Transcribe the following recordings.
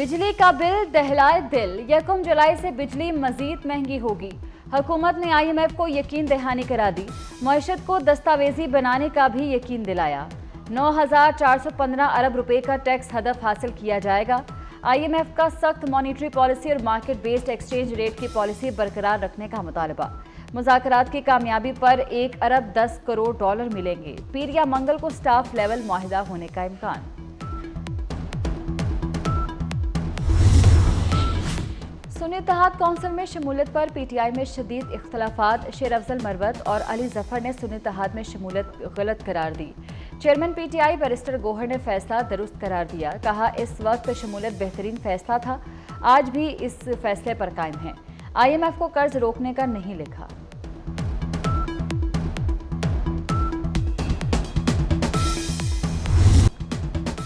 बिजली का बिल दहलाए दिल। 1 जुलाई से बिजली मजीद महंगी होगी। हुकूमत ने IMF को यकीन दहानी करा दी। मईशत को दस्तावेजी बनाने का भी यकीन दिलाया। 9,415 अरब रुपए का टैक्स हदफ हासिल किया जाएगा। IMF का सख्त मॉनिटरी पॉलिसी और मार्केट बेस्ड एक्सचेंज रेट की पॉलिसी बरकरार रखने का मुतालबा। मुज़ाकरात की कामयाबी पर 1 अरब 10 करोड़ डॉलर मिलेंगे। पीर या मंगल को स्टाफ लेवल मुआहिदा होने का इम्कान। सुन्नी इत्तेहाद कौंसिल में शमूलियत पर PTI में शदीद इख्तलाफात। शेर अफजल मरवत और अली जफर ने सुन्नी इत्तेहाद में शमूलियत गलत करार दी। चेयरमैन PTI बैरिस्टर गोहर ने फैसला दुरुस्त करार दिया। कहा, इस वक्त शमूलियत बेहतरीन फैसला था, आज भी इस फैसले पर कायम है। IMF को कर्ज रोकने का नहीं लिखा।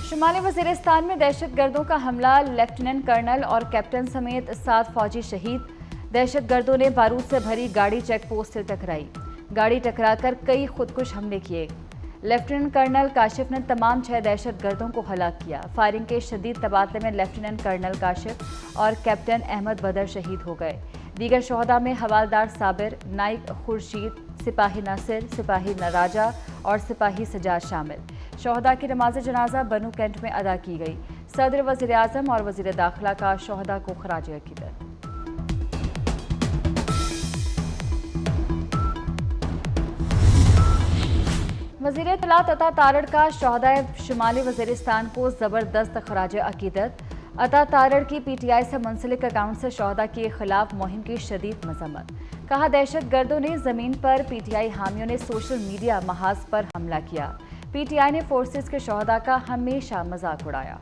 शुमाली वजीरिस्तान में दहशतगर्दों का हमला। लेफ्टिनेंट कर्नल और कैप्टन समेत 7 फौजी शहीद। दहशतगर्दों ने बारूद से भरी गाड़ी चेक पोस्ट से टकराई। गाड़ी टकराकर कई खुदकुश हमले किए। लेफ्टिनेंट कर्नल काशिफ ने तमाम 6 दहशतगर्दों को हलाक किया। फायरिंग के शदीद तबादले में लेफ्टिनेंट कर्नल काशिफ और कैप्टन अहमद बदर शहीद हो गए। दीगर शोहदा में हवालदार साबिर, नाइक खुर्शीद, सिपाही नासिर, सिपाही नराजा और सिपाही सजाद शामिल। शोहदा की नमाज जनाजा बनू कैंट में अदा की गई। सदर वज़ीर आज़म और वज़ीर दाखिला का शोहदा को खराज अकीदत। वज़ीर इत्तलात अता तारड़ का शोहदा शुमाली वज़ीरिस्तान को ज़बरदस्त खराज अकीदत। अता तारड़ की PTI से मुंसलिक अकाउंट से शोहदा के खिलाफ मुहिम की शदीद मजम्मत। कहा, दहशतगर्दों ने जमीन पर PTI हामियों ने सोशल मीडिया महाज पर हमला किया। PTI ने फोर्सेस के शोहदा का हमेशा मजाक उड़ाया।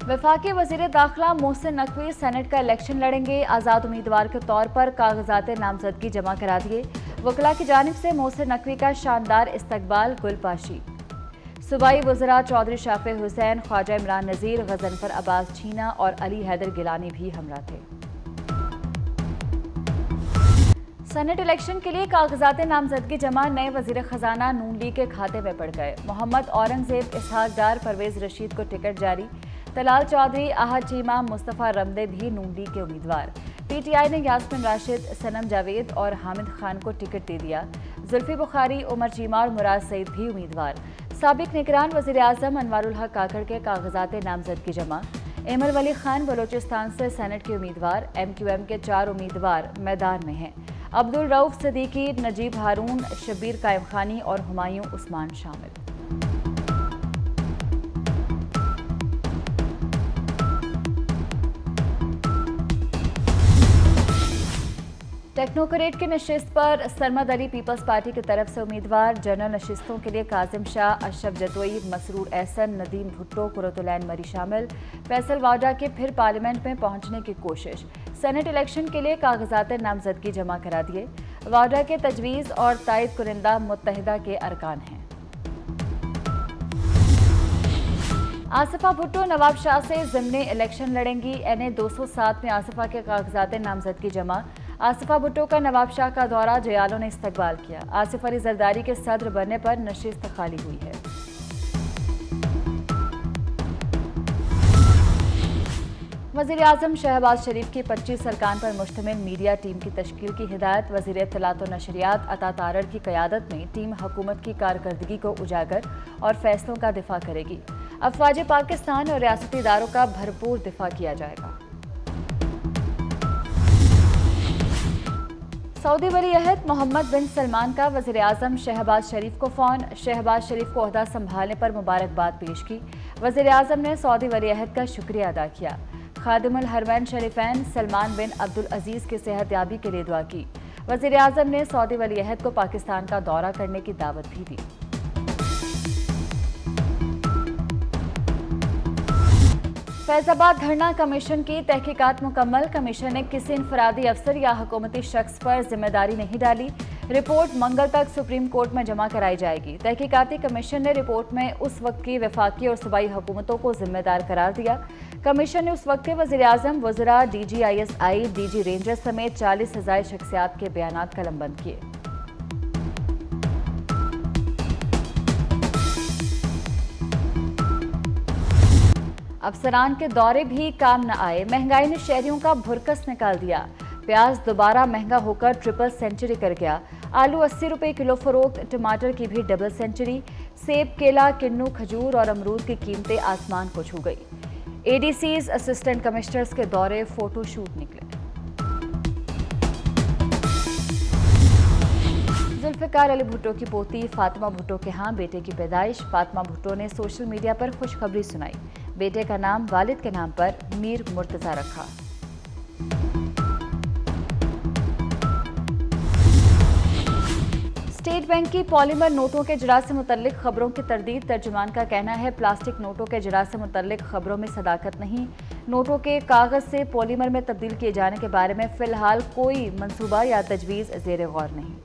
वफाकी वजीर दाखिला मोहसिन नकवी सेनेट का इलेक्शन लड़ेंगे। आज़ाद उम्मीदवार के तौर पर कागजात नामजदगी जमा करा दिए। वकला की जानिब से मोहसिन नकवी का शानदार इस्तकबाल। गुलपाशी सूबाई वज़रा चौधरी शाफे हुसैन, ख्वाजा इमरान नज़ीर, गजनफर अब्बास छीना और अली हैदर गिलानी भी हमरा थे। सेनेट इलेक्शन के लिए कागजात नामजदगी जमा। नए वजीर खजाना नून लीग के खाते में पड़ गए। मोहम्मद औरंगजेब, इसहाक डार, परवेज रशीद को टिकट जारी। तलाल चौधरी, आहद चीमा, मुस्तफ़ा रमदे भी नून लीग के उम्मीदवार। PTI ने यास्मिन राशिद, सनम जावेद और हामिद खान को टिकट दे दिया। जुल्फी बुखारी, उमर चीमा और मुराद सईद भी उम्मीदवार। साबिक निगरान वज़ीर आज़म अनवारुल हक काकड़ के कागजात नामजदगी जमा। एमर वली खान बलोचिस्तान से सेनेट के उम्मीदवार। MQM के 4 उम्मीदवार मैदान में हैं। अब्दुल रऊफ सिद्दीकी, नजीब हारून, शबीर कायम खानी और हुमायूं उस्मान शामिल। टेक्नोक्रेट की नशिस्त पर सरमद अली पीपल्स पार्टी की तरफ से उम्मीदवार। जनरल नशिस्तों के लिए काजिम शाह, अशरफ जतोई, मसरूर एहसन, नदीम भुट्टो, कुरतुलैन मरी शामिल। फैसल वाडा के फिर पार्लियामेंट में पहुंचने की कोशिश। सेनेट इलेक्शन के लिए कागजात नामजदगी जमा करा दिए। वाडा के तजवीज़ और तायद कुरिंदा मुत्तहिदा के अरकान हैं। आसिफा भुट्टो नवाब शाह से ज़िमनी इलेक्शन लड़ेंगी। NA 207 में आसिफा के कागजात नामजदगी जमा। आसिफा भुट्टो का नवाब शाह का दौरा, जयालों ने इस्तकबाल किया। आसिफ अली जरदारी के सदर बनने पर नशिस्त खाली हुई है। वज़ीर आज़म शहबाज शरीफ की 25 अरकान पर मुश्तमिल मीडिया टीम की तश्कील की हिदायत। वज़ीर इत्तलात और नशरियात अता तारड़ की क़यादत में टीम हुकूमत की कारकर्दगी को उजागर और फैसलों का दिफा करेगी। अफवाज पाकिस्तान और रियासती इदारों का भरपूर दिफा किया जाएगा। सऊदी वली अहद मोहम्मद बिन सलमान का वज़ीर आज़म शहबाज शरीफ को फ़ोन। शहबाज शरीफ को ओहदा संभालने पर मुबारकबाद पेश की। वज़ीर आज़म ने सऊदी वली अहद का शुक्रिया अदा किया। खादिमुल हरमैन शरीफैन सलमान बिन अब्दुल अजीज़ की सेहतयाबी के लिए दुआ की। वज़ीर आज़म ने सऊदी वली अहद को पाकिस्तान का दौरा करने की दावत भी दी। फैज़ाबाद धरना कमीशन की तहकीकात मुकम्मल। कमीशन ने किसी इनफरादी अफसर या हुकूमती शख्स पर जिम्मेदारी नहीं डाली। रिपोर्ट मंगल तक सुप्रीम कोर्ट में जमा कराई जाएगी। तहकीकाती कमीशन ने रिपोर्ट में उस वक्त की वफाकी और सूबाई हुकूमतों को जिम्मेदार करार दिया। कमीशन ने उस वक्त के वज़ीर आज़म, वज़रा, DG ISI, DG रेंजर समेत 40,000 शख्सियात के बयानात कलमबंद किए। अफसरान के दौरे भी काम न आए, महंगाई ने शहरियों का भुरकस निकाल दिया। प्याज दोबारा महंगा होकर ट्रिपल सेंचुरी कर गया। आलू 80 रुपए किलो फरोख्त, टमाटर की भी डबल सेंचुरी। सेब, केला, किन्नू, खजूर और अमरूद की कीमतें आसमान को छू गई। एडीसीज, असिस्टेंट कमिश्नर्स के दौरे फोटोशूट निकले। जुल्फिकार अली भुट्टो की पोती फातिमा भुट्टो के यहाँ बेटे की पैदाइश। फातिमा भुट्टो ने सोशल मीडिया पर खुशखबरी सुनाई। बेटे का नाम वालिद के नाम पर मीर मुर्तजा रखा। स्टेट बैंक की पॉलीमर नोटों के जरा से मुतल्लिक खबरों की तरदीद। तर्जुमान का कहना है, प्लास्टिक नोटों के जरा से मुतल्लिक खबरों में सदाकत नहीं। नोटों के कागज से पॉलीमर में तब्दील किए जाने के बारे में फिलहाल कोई मंसूबा या तजवीज़ ज़ेर गौर नहीं।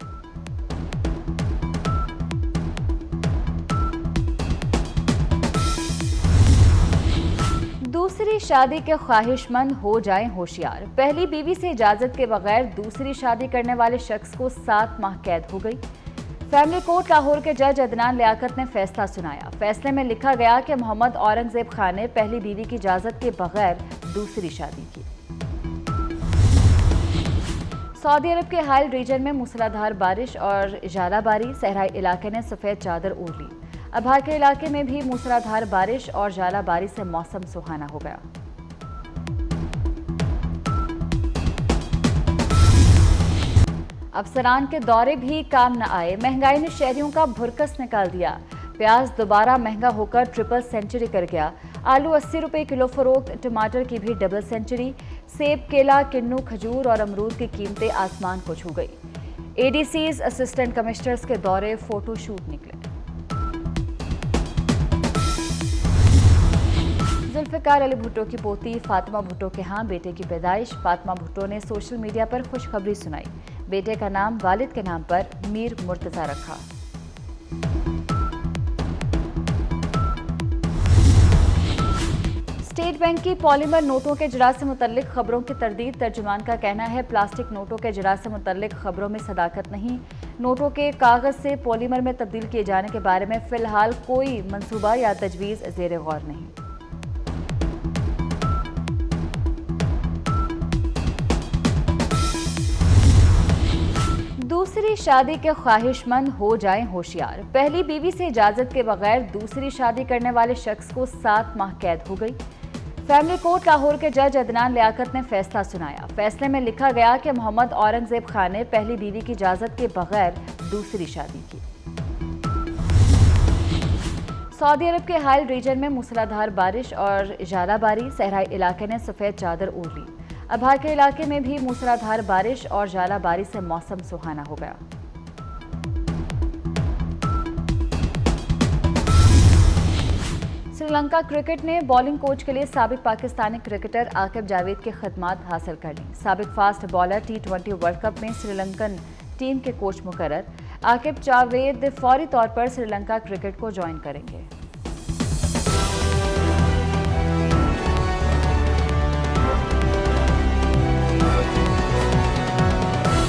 दूसरी शादी के ख्वाहिशमंद हो जाएं होशियार। पहली बीवी से इजाजत के बगैर दूसरी शादी करने वाले शख्स को 7 माह कैद हो गई। फैमिली कोर्ट लाहौर के जज अदनान लियाकत ने फैसला सुनाया। फैसले में लिखा गया कि मोहम्मद औरंगजेब खान ने पहली बीवी की इजाजत के बगैर दूसरी शादी की। सऊदी अरब के हाइल रीजन में मूसलाधार बारिश और जालाबारी, सहराई इलाके ने सफेद चादर ओढ़ ली। अबहा के इलाके में भी मूसलाधार बारिश और जालाबारी से मौसम सुहाना हो गया। अफसरान के दौरे भी काम न आए, महंगाई ने शहरियों का भुरकस निकाल दिया। प्याज दोबारा महंगा होकर ट्रिपल सेंचुरी कर गया। आलू 80 रुपए किलो फरोख्त, टमाटर की भी डबल सेंचुरी। सेब, केला, किन्नू, खजूर और अमरूद की कीमतें आसमान को छू गई। एडीसीज, असिस्टेंट कमिश्नर्स के दौरे फोटोशूट निकले। जुल्फिकार अली भुट्टो की पोती फातिमा भुट्टो के यहाँ बेटे की पैदाइश। फातिमा भुट्टो ने सोशल मीडिया पर खुशखबरी सुनाई। बेटे का नाम वालिद के नाम पर मीर मुर्तजा रखा। स्टेट बैंक की पॉलीमर नोटों के जरा से मुतल्लिक खबरों की तरदीद। तर्जुमान का कहना है, प्लास्टिक नोटों के जरा से मुतल्लिक खबरों में सदाकत नहीं। नोटों के कागज से पॉलीमर में तब्दील किए जाने के बारे में फिलहाल कोई मंसूबा या तजवीज़ ज़ेर गौर नहीं। दूसरी शादी के ख्वाहिशमंद हो जाएं होशियार। पहली बीवी से इजाजत के बगैर दूसरी शादी करने वाले शख्स को 7 माह कैद हो गई। फैमिली कोर्ट लाहौर के जज अदनान लियाकत ने फैसला सुनाया। फैसले में लिखा गया कि मोहम्मद औरंगजेब खान ने पहली बीवी की इजाजत के बगैर दूसरी शादी की। सऊदी अरब के हाइल रीजन में मूसलाधार बारिश और जालाबारी, सहराई इलाके ने सफेद चादर ओढ़ ली। अबहा के इलाके में भी मूसलाधार बारिश और जालाबारी से मौसम सुहाना हो गया। श्रीलंका क्रिकेट ने बॉलिंग कोच के लिए साबिक पाकिस्तानी क्रिकेटर आकिब जावेद की खिदमात हासिल कर ली। साबिक fast bowler T20 world cup में श्रीलंकन टीम के कोच मुकर्रर। आकिब जावेद फौरी तौर पर श्रीलंका क्रिकेट को ज्वाइन करेंगे।